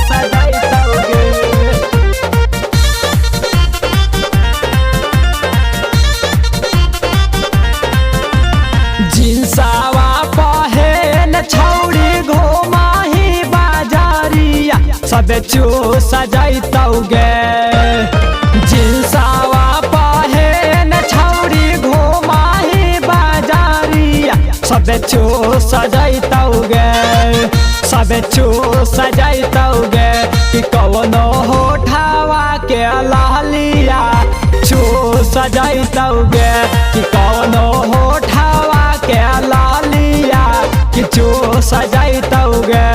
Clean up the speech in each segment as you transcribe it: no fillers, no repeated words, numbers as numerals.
सजाइतौगे जिनसावा पहन छौड़ी घुमाही बाजारिया सब चू सजाइतौगे जिनसावा पहन छौड़ी घुमाही बाजारिया सब चू सजाइतौगे सब चू सजाइतौगे कि कवनो होठावा के लहलिया चू सजाइतौगे कि कवनो होठावा के लालिया कि चू सजाइतौगे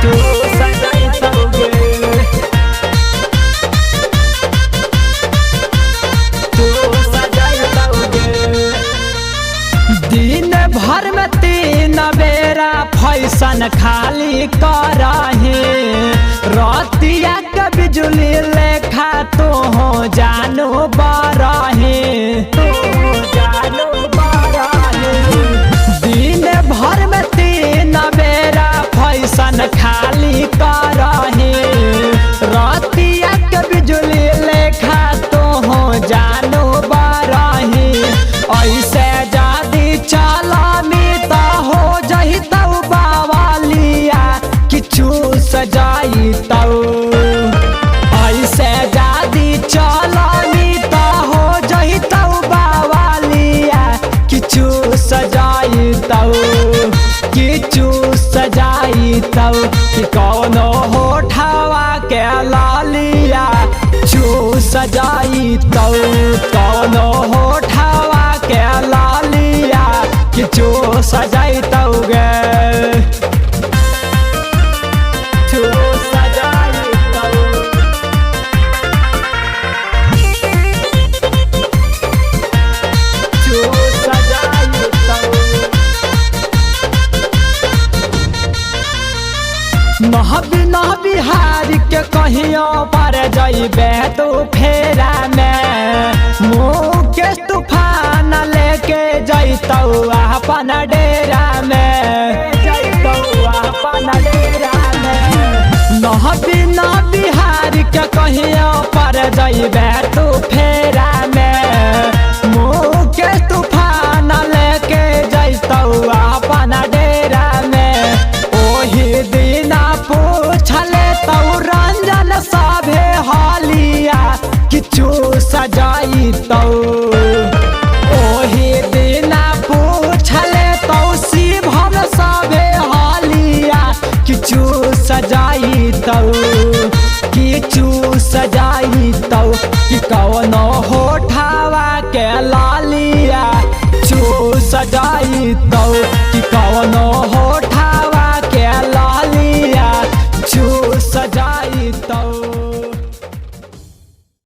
चू सजाइतौगे चू सजाइतौगे दिन भर में 3 बेरा फैशन खाली करही रतिया के बिजुली लेखा तो हो जानू बरही दिन भर में 3 बेरा फैशन खाली करही रतिया के बिजुली लेखा तो हो जानू बरही ऐसे जादी चलामी तो हो जहितौ बावलिया किछु सजाइतौ ऐसे जादी चलामी तो हो जहितौ बावलिया किछु सजाइतौ किछु सजाइतौ कि कौनो होठावा के लालिया चू सजाइतौ कौनो होठावा के लालिया किछु सजाइतौगे चू सजाइतौ चू सजाइतौ महबिना बिहारी के कहियो पर जइबे तू फेरा में मुकेश तूफान लेके जइतौ अपन डेरा में जइतौ अपन डेरा में महबिना बिहारी के कहियो पर जइबे तू फेरा में मुकेश तूफान लेके जइतौ अपन डेरा में ओही दिना पूछले तौ रंजन सभे हालिया किछु सजाइतौ ओही दिना पूछले तौ शिवम सभे हालिया किछु सजाइतौ किछु सजाइतौ कि कवनो होठावा के लालिया चू सजाइतौ कि कवनो